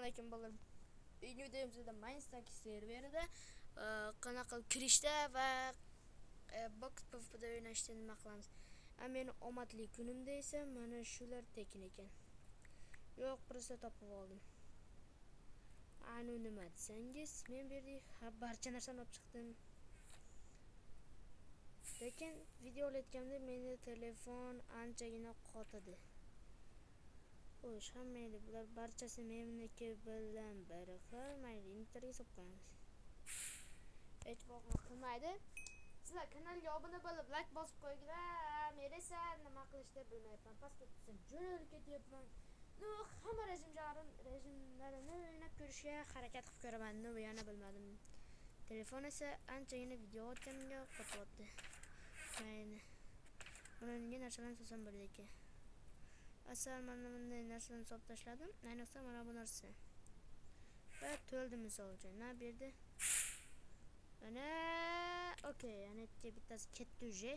alaykum bolalar. Bugungi videomizda Minestack serverida qanaqa kirishda va box PvP'da o'ynashda nima qilamiz. Meni omadli kunimda esa mana shular tekin ekan. Yo'q, birisi topib oldim. Anu nima desangiz, men bu yerda barcha narsani olib chiqdim. Lekin video olayotganda meni telefon anchagina qotadi. Xo'sh, hammaydi bular barchasi meniki bilan bir xil. Mayli, inventarga solib qo'yamiz. Hech vaqt qilmaydi. Sizlar kanalga obuna bo'lib, like bosib qo'yinglar. Men esa nima qilishni bilmayapman. Pastga tushsam jo'nab ketyapman. Hamma rejimlarini o'ynab ko'rishga harakat qilib ko'raman. Yana bilmadim. Telefon esa anchagina video o'tganimga qotyapti. Mayli. Bunga narsalarni sozam bo'laylik. Asal mana bunday narsani solib tashladim. Ayniqsa mana bu narsa. Va to'ldi misol uchun. Na berdi? Ana, okey, ana bittasi ketdi uje.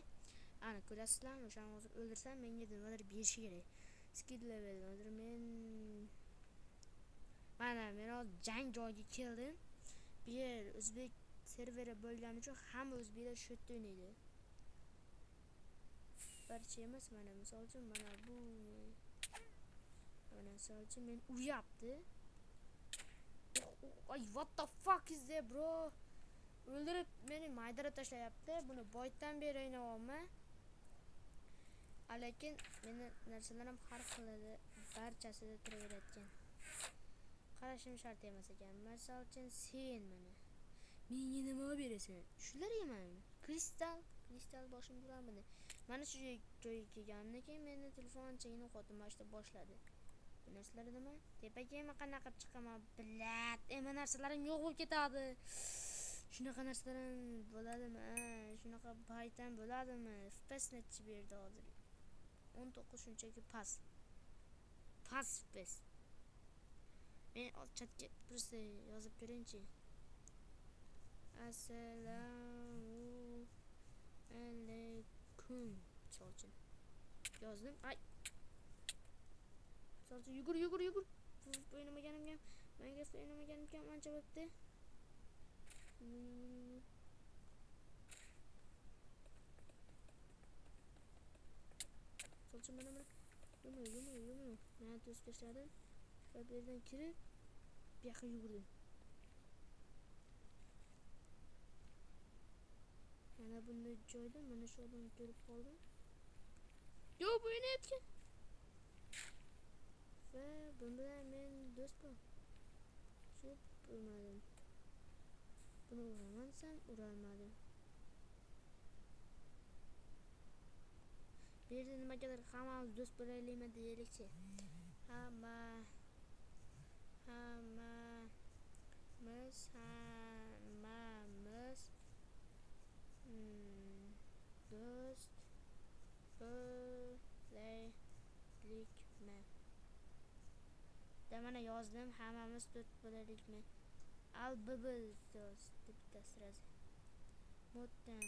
Ana ko'rasizlar, o'shani hozir o'ldirsam menga nimadir berishi kerak. Skill level hozir men hozir jang joyiga keldim. Bu yer o'zbek serveri bo'lgani uchun hamma o'zbeklar shu yerda o'ynaydi. Barcha emas, mana misol uchun mana bu misol uchun men uryapti. Ay, what the fuck is that, bro? O'ldirib meni maydarab tashlayapti. Buni boytdan beri o'ynayapman. Lekin meni narsalarim har xil barchasida turaverayotgan. Qarashim shart emas ekan. Misol uchun sen mana menga nima berasan? Shular eman. Kristal boshim bilan mana shu joyga kelganimdan keyin meni telefon anchagina qo'timashda boshladi. Bu narsalar nima? Tepaga qanaqa chiqaman bilat. Narsalarim yo'q bo'lib ketadi. Shunaqa narsalarim bo'ladimi? Shunaqa baytam bo'ladimi? FPS nechi berdi hozir? 19 shunchaki pas FPS. Men chatga birisi yozib ko'ringchi. Assalomu alaykum. Solchin. Yozdim. Ay. Solchin yugur. O'ynamaganimga ancha bo'pti. Solchin mana. Yumi. Men to'sib tashladim. Va bu yerdan kirib, bu yoqqa yugurdim. Mana bunday joyda mana shu odamni ko'rib qoldim. Yo, bu o'ynayapti. Va bu bilan men do'stman. Shu urmadim. Buni uraman desam, urolmadim. Bu yerda nimagadir hammamiz do'st bo'laylikmi deylikchi. Hammamiz do'st bo'laylikmi? Mana yozdim, hammamiz do'st bo'laylikmi? Albibil do'st deb tasiradi. Motam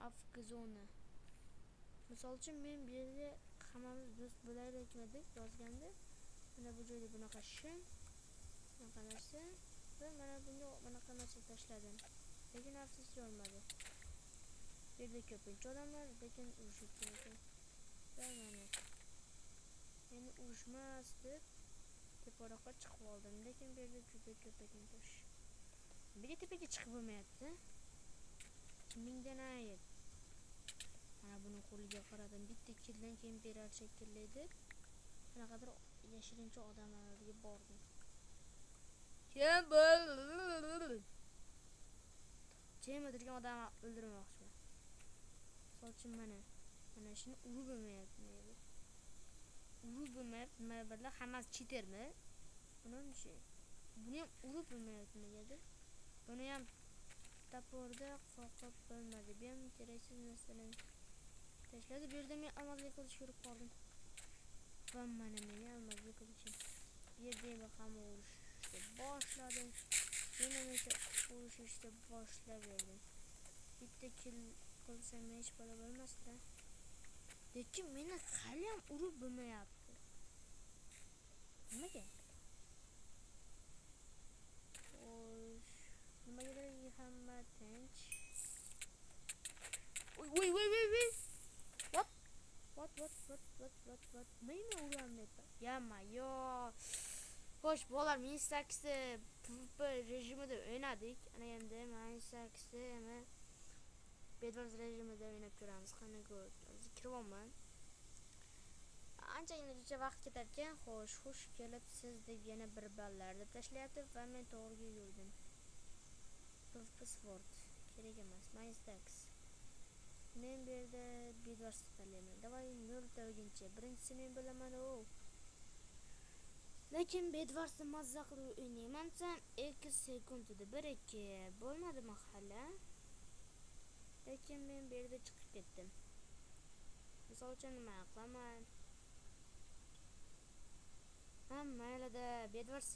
afgzona. Misol uchun men bu yerda hammamiz do'st bo'laylikmi deb yozganda, mana bu joyda bunaqa shim, bunaqa narsa va mana bunga bunaqa narsa tashladim. Lekin afsus olmadi. Bu yerda ko'pincha odamlar lekin urushib ketdi. Va mana meni urushmas deb teparoqqa chiqib oldim. Lekin bu yerda juda ko'p ekan tosh. Nega tepaga chiqib bo'lmayapti? Mingdan ayib. Mana buni qo'liga qaradim. Bitta killdan keyin berar shekilli deb qanaqadir yashirincha odamlarga bordim. Kim bo'l? Kim o'tirgan odamni o'ldirmoqchiman. Solchim mana shuni urib bo'lmayapti. Nima birlar hammasi cheatermi? Buni ham urib bo'lmayapti negadir. Buni ham toporda qoqib bo'lmadi. Bu ham keraksiz narsalarni tashladi. Bu yerda men almazli qilish ko'rib qoldim. Va mana menga almazli qilishim. Bu yerda hamma urushni boshladi. Men esa urushishni boshlaverdim. Bitta kill qilsam hech bola bo'lmasdi. Lekin meni hali ham urib bo'lmayapti. Nimaga? Xo'sh, bolalar, men 8 PvP rejimida o'ynadik. Ana endi men 8 yana Bedwars rejimida o'ynab ko'ramiz. Qani ko'r. Hozir kiryapman. Anchagina vaqt ketar ekan. Xo'sh, xush kelibsiz deb yana bir ballar deb tashlayapti va men to'g'ri yurdim. PvP Sword kerak emas. Minestax. Men bu yerda Bedwars tanlayman. Davay 0 ta o'yinchi. Birinchisi men bilaman o. Lekin Bedwarsni mazza qilib o'ynayman-san 2 sekundida 1-2 bo'lmadimi hali? Lekin men bu yerda chiqib ketdim. Misol uchun nima qilaman? Maylida Bedwars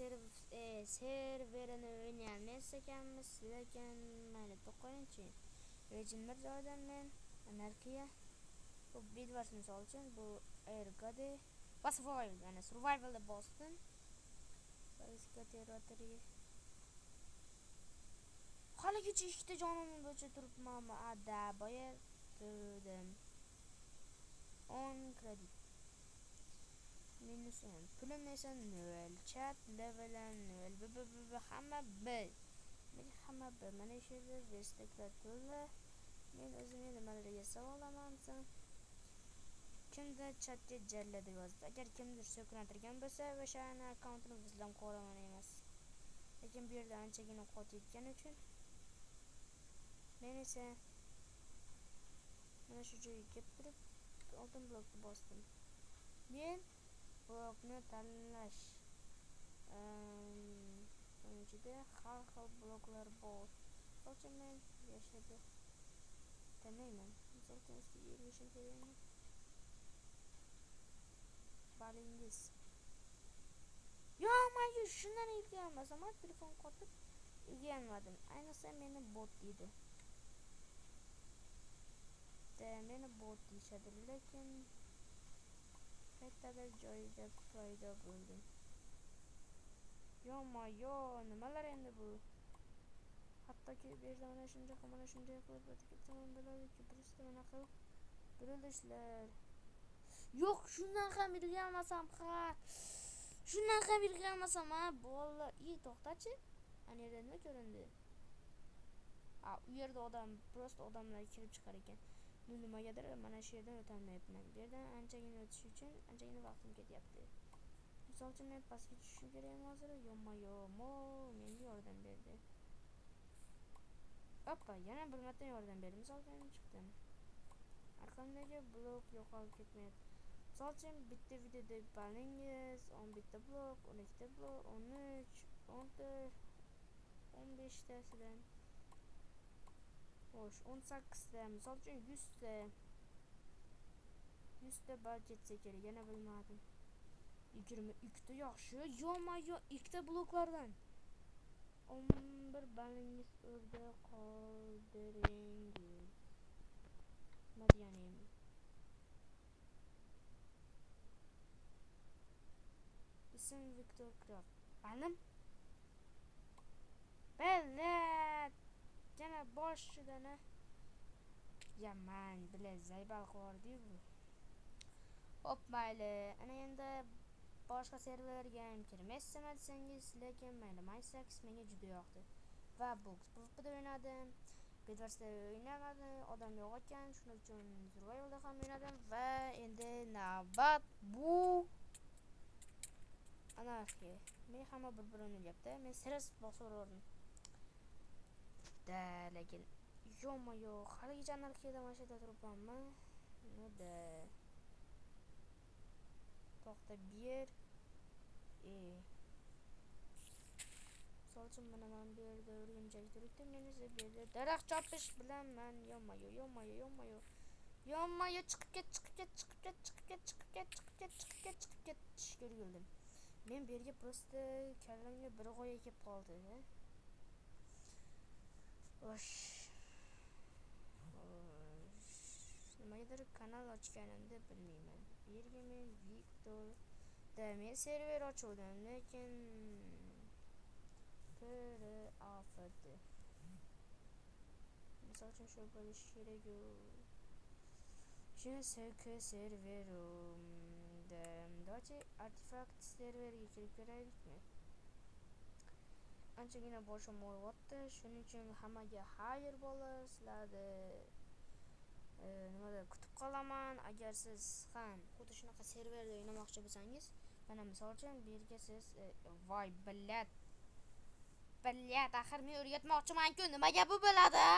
serverini o'ynayolmaysiz ekanmiz, lekin mayli to'qoyinchi. Legendlar joyidan men anarxiya bu Bedwars misol uchun bu Airgode va survival, ya'ni survivalda bosdim. Bariska territory. Haligacha 2 ta jonim bo'yicha turibmanmi? Ada boya turdim. 10 kredit. Minus 10. Pulim esa 0. Chat levelim 0. Hamma B. Hamma B. Mana shu yerda desteklar to'la. Men o'zimga nimalar yasab olaman-san. Kimdir chatga jallada yozdi. Agar kimdir so'klantirgan bo'lsa, o'sha akkauntini bizdan qo'raman emas. Lekin bu yerda anchagina qot yetgani uchun men esa mana shu joyga kelib turib oltin blokni bosdim. Men blokni tanlash ichida har xil bloklar bor. So'chim men yashadi tanlayman. Misol uchun ustiga ergashim kerakmi? Balingiz. Yo, men shundan ilgilanmasam, telefon qotib ilgilanmadim. Ayniqsa meni bot deydi. Meni bot deyishadi, lekin qayerdadir joyida paydo bo'ldim. Yo, nimalar endi bu? Hattoki bu yerda mana shunday qilib o'tib ketsam bo'ladiki, просто mana qilib burilishlar. Yo'q, shundan ham ilgilanmasam, bolalar. To'xtachi. Ana yerda nima ko'rindi? U yerda odamlar kirib chiqar ekan. Men nimagadir mana shu yerdan o'tolmayapman. Bu yerdan anchagina o'tish uchun anchagina vaqtim ketyapti. Misol uchun men pastga tushishim kerakmi hozir? Menga yordam berdi. Oppa, yana bir marta yordam berdi. Misol uchun chiqdim. Arqamdagi blok yo'qolib ketmayapti. Misol uchun bitta videoda balingiz 10 bitta blok, 12 ta blok, 13, 14, 15 tasidan. Xo'sh, 18 ta, misol uchun 100 ta. 100 ta budjetga kerak, yana bilmadim. 22 ta yaxshi. Yo, 2 ta bloklardan 11 balingiz o'rda qoldiringiz. Nima deganim? Ism Victor Craft. Balim? Bellat. Yana boshidana. Yaman, bilan zaybal qordi-ku. Hop, mayli. Ana endi boshqa serverlarga ham kirmaysiz desangiz, lekin mayli, Minestax menga juda yoqdi. Va Box PvP'da o'ynadim. Bedwarsda o'ynamadim, odam yo'q ekan, shuning uchun survivalda ham o'ynadim va endi navbat bu anarxiya. Men hamma bir-birini o'ylayapti. Men serious bosiraverdim. Lekin haligacha anarxiyada mana shu yerda turibmanmi? To'xta, ber. Misol uchun mana men bu yerda o'rgimchak turibdi, men esa bu yerda daraxt chopish bilan men yonmayo chiqib ket. Ko'rgildim. Men bu yerga просто kallamga bir g'oya kelib qoldi. Nimagadir kanal ochganimda bilmayman. Bu yerga men Victor men server ochuvdim, lekin afd. Misol uchun shu bo'lishi kerak-ku. Shuni serverim endi давайте artefakt serveriga kirib ko'raylikmi. Anchagina boshim og'riyapti, shuning uchun hammaga xayr bo'lsin. Sizlarni nimada kutib qolaman. Agar siz ham xuddi shunaqa serverda o'ynamoqchi bo'lsangiz, mana misol uchun bu yerga siz voy billat axir men o'rgatmoqchiman-ku, nimaga bu bo'ladi?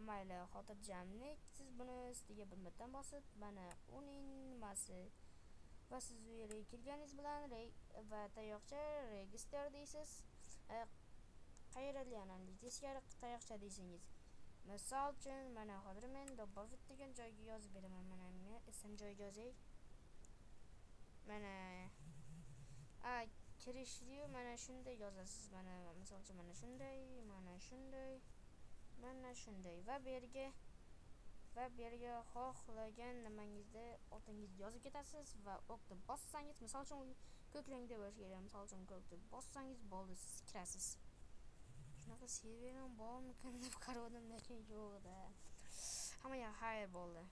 Mayli, xotirjamlik, siz buni ustiga bir marta bosib, mana uning nimasi va siz u yerga kirganingiz bilan va tayoqcha register deysiz. Qayerda teskari tayoqcha deysingiz. Misol uchun mana hozir men Dobovit degan joyga yozib beraman. Mana men ism joyiga yozay. Mana kirishli mana shunday yozasiz. Mana misol uchun mana shunday va bu yerga xohlagan nimangizni otingizni yozib ketasiz va o'qni bossangiz, misol uchun ko'k rangda bo'lishi kerak. Misol uchun ko'kni bossangiz bo'ldi, siz kirasiz. Shunaqa serverim bormikan deb qaradim, lekin yo'q-da. Hammaga xayr bo'ldi.